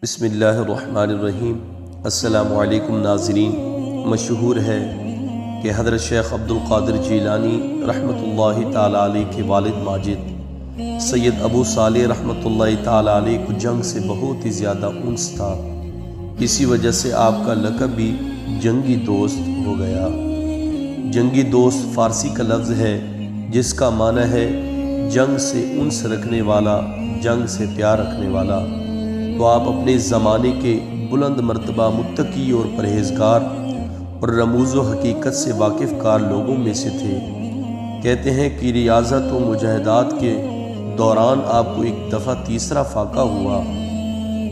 بسم اللہ الرحمن الرحیم۔ السلام علیکم ناظرین۔ مشہور ہے کہ حضرت شیخ عبد القادر جیلانی رحمۃ اللہ تعالیٰ علیہ کے والد ماجد سید ابو صالح رحمۃ اللہ تعالیٰ علیہ کو جنگ سے بہت ہی زیادہ انس تھا، اسی وجہ سے آپ کا لقب بھی جنگی دوست ہو گیا۔ جنگی دوست فارسی کا لفظ ہے جس کا معنی ہے جنگ سے انس رکھنے والا، جنگ سے پیار رکھنے والا۔ تو آپ اپنے زمانے کے بلند مرتبہ متقی اور پرہیزگار اور رموز و حقیقت سے واقف کار لوگوں میں سے تھے۔ کہتے ہیں کہ ریاضت و مجاہدات کے دوران آپ کو ایک دفعہ تیسرا فاقہ ہوا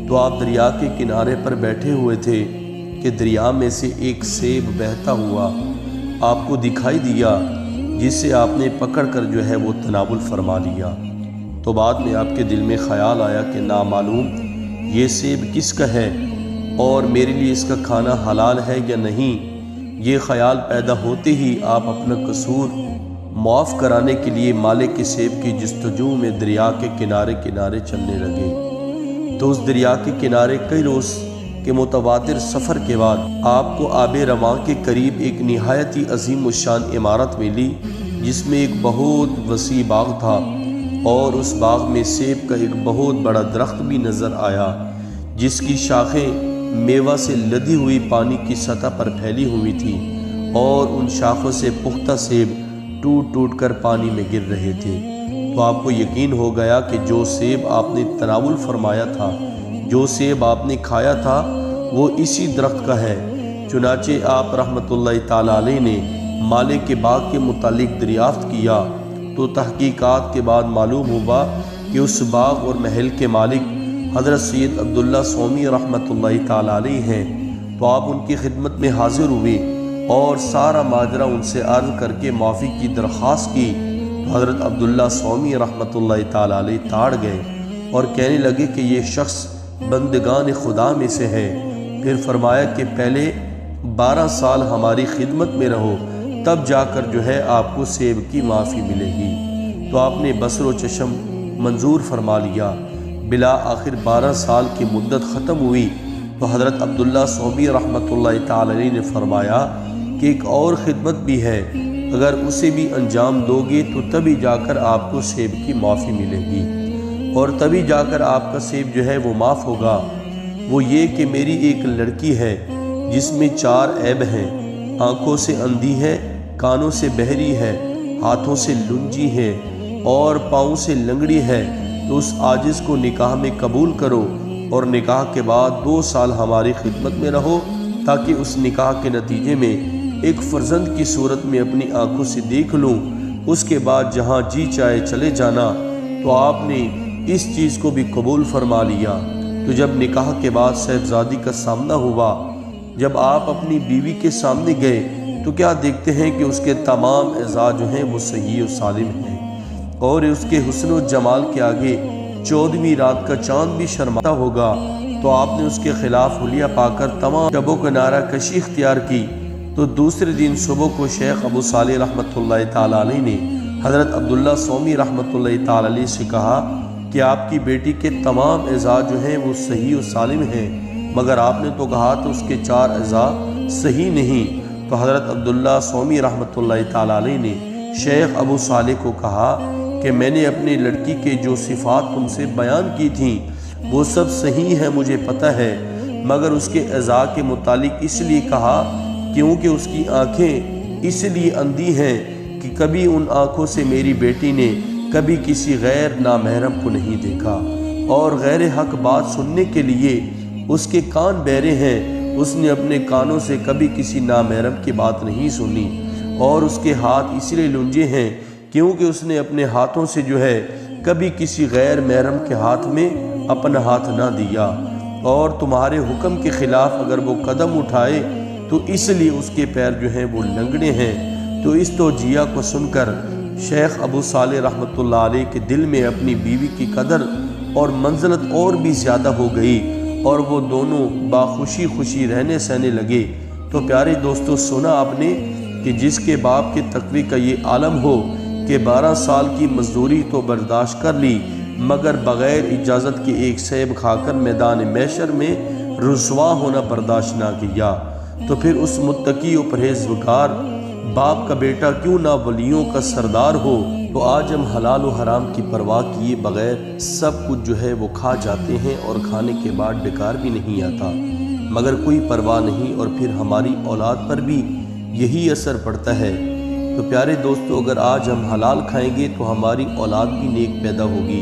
تو آپ دریا کے کنارے پر بیٹھے ہوئے تھے کہ دریا میں سے ایک سیب بہتا ہوا آپ کو دکھائی دیا، جسے آپ نے پکڑ کر وہ تناول فرما لیا۔ تو بعد میں آپ کے دل میں خیال آیا کہ نامعلوم یہ سیب کس کا ہے اور میرے لیے اس کا کھانا حلال ہے یا نہیں۔ یہ خیال پیدا ہوتے ہی آپ اپنا قصور معاف کرانے کے لیے مالک کے سیب کی جستجو میں دریا کے کنارے کنارے چلنے لگے۔ تو اس دریا کے کنارے کئی روز کے متواتر سفر کے بعد آپ کو آب رواں کے قریب ایک نہایت ہی عظیم الشان عمارت ملی، جس میں ایک بہت وسیع باغ تھا اور اس باغ میں سیب کا ایک بہت بڑا درخت بھی نظر آیا، جس کی شاخیں میوہ سے لدی ہوئی پانی کی سطح پر پھیلی ہوئی تھی اور ان شاخوں سے پختہ سیب ٹوٹ ٹوٹ کر پانی میں گر رہے تھے۔ تو آپ کو یقین ہو گیا کہ جو سیب آپ نے تناول فرمایا تھا، جو سیب آپ نے کھایا تھا، وہ اسی درخت کا ہے۔ چنانچہ آپ رحمۃ اللہ تعالیٰ علیہ نے مالک کے باغ کے متعلق دریافت کیا تو تحقیقات کے بعد معلوم ہوا کہ اس باغ اور محل کے مالک حضرت سید عبداللہ سومی رحمۃ اللہ تعالیٰ علیہ ہیں۔ تو آپ ان کی خدمت میں حاضر ہوئے اور سارا ماجرا ان سے عرض کر کے معافی کی درخواست کی تو حضرت عبداللہ سومی رحمۃ اللہ تعالیٰ علیہ تاڑ گئے اور کہنے لگے کہ یہ شخص بندگان خدا میں سے ہے۔ پھر فرمایا کہ پہلے 12 سال ہماری خدمت میں رہو، تب جا کر آپ کو سیب کی معافی ملے گی۔ تو آپ نے بصر و چشم منظور فرما لیا۔ بلا آخر 12 سال کی مدت ختم ہوئی تو حضرت عبداللہ سومی رحمۃ اللہ تعالی علیہ نے فرمایا کہ ایک اور خدمت بھی ہے، اگر اسے بھی انجام دو گے تو تبھی جا کر آپ کو سیب کی معافی ملے گی اور تبھی جا کر آپ کا سیب وہ معاف ہوگا۔ وہ یہ کہ میری ایک لڑکی ہے جس میں 4 عیب ہیں، آنکھوں سے اندھی ہے، کانوں سے بہری ہے، ہاتھوں سے لنجی ہے اور پاؤں سے لنگڑی ہے۔ تو اس عاجز کو نکاح میں قبول کرو اور نکاح کے بعد 2 سال ہماری خدمت میں رہو، تاکہ اس نکاح کے نتیجے میں ایک فرزند کی صورت میں اپنی آنکھوں سے دیکھ لوں، اس کے بعد جہاں جی چاہے چلے جانا۔ تو آپ نے اس چیز کو بھی قبول فرما لیا۔ تو جب نکاح کے بعد صاحبزادی کا سامنا ہوا، جب آپ اپنی بیوی کے سامنے گئے تو کیا دیکھتے ہیں کہ اس کے تمام اعضاء وہ صحیح و سالم ہیں اور اس کے حسن و جمال کے آگے 14ویں رات کا چاند بھی شرماتا ہوگا۔ تو آپ نے اس کے خلاف حلیہ پا کر تمام شبوں کو نعرہ کشی اختیار کی۔ تو دوسرے دن صبح کو شیخ ابو صالح رحمۃ اللہ تعالیٰ علیہ نے حضرت عبداللہ سومی رحمۃ اللہ تعالیٰ علیہ سے کہا کہ آپ کی بیٹی کے تمام اعضاء وہ صحیح و سالم ہیں، مگر آپ نے تو کہا تو اس کے 4 اعضاء صحیح نہیں۔ تو حضرت عبداللہ سومی رحمۃ اللہ تعالیٰ علیہ نے شیخ ابو صالح کو کہا کہ میں نے اپنی لڑکی کے جو صفات تم سے بیان کی تھیں وہ سب صحیح ہیں، مجھے پتہ ہے، مگر اس کے اعضاء کے متعلق اس لیے کہا کیونکہ اس کی آنکھیں اس لیے اندھی ہیں کہ کبھی ان آنکھوں سے میری بیٹی نے کبھی کسی غیر نامحرم کو نہیں دیکھا، اور غیر حق بات سننے کے لیے اس کے کان بہرے ہیں، اس نے اپنے کانوں سے کبھی کسی نامحرم کی بات نہیں سنی، اور اس کے ہاتھ اس لیے لنجے ہیں کیونکہ اس نے اپنے ہاتھوں سے کبھی کسی غیر محرم کے ہاتھ میں اپنا ہاتھ نہ دیا، اور تمہارے حکم کے خلاف اگر وہ قدم اٹھائے تو اس لیے اس کے پیر وہ لنگڑے ہیں۔ تو اس توجیہ کو سن کر شیخ ابو صالح رحمۃ اللہ علیہ کے دل میں اپنی بیوی کی قدر اور منزلت اور بھی زیادہ ہو گئی اور وہ دونوں باخوشی خوشی رہنے سہنے لگے۔ تو پیارے دوستو، سنا آپ نے کہ جس کے باپ کے تقوی کا یہ عالم ہو کہ 12 سال کی مزدوری تو برداشت کر لی، مگر بغیر اجازت کے ایک سیب کھا کر میدان محشر میں رسوا ہونا برداشت نہ کیا، تو پھر اس متقی و پرہیزگار باپ کا بیٹا کیوں نہ ولیوں کا سردار ہو۔ تو آج ہم حلال و حرام کی پرواہ کیے بغیر سب کچھ جو ہے وہ کھا جاتے ہیں اور کھانے کے بعد ڈکار بھی نہیں آتا، مگر کوئی پرواہ نہیں، اور پھر ہماری اولاد پر بھی یہی اثر پڑتا ہے۔ تو پیارے دوستو، اگر آج ہم حلال کھائیں گے تو ہماری اولاد بھی نیک پیدا ہوگی۔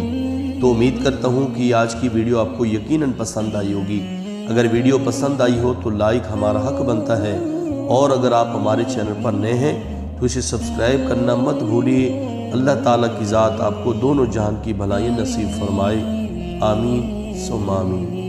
تو امید کرتا ہوں کہ آج کی ویڈیو آپ کو یقیناً پسند آئی ہوگی۔ اگر ویڈیو پسند آئی ہو تو لائک ہمارا حق بنتا ہے، اور اگر آپ ہمارے چینل پر نئے ہیں تو اسے سبسکرائب کرنا مت بھولیے۔ اللہ تعالیٰ کی ذات آپ کو دونوں جہان کی بھلائیاں نصیب فرمائے، آمین ثم آمین۔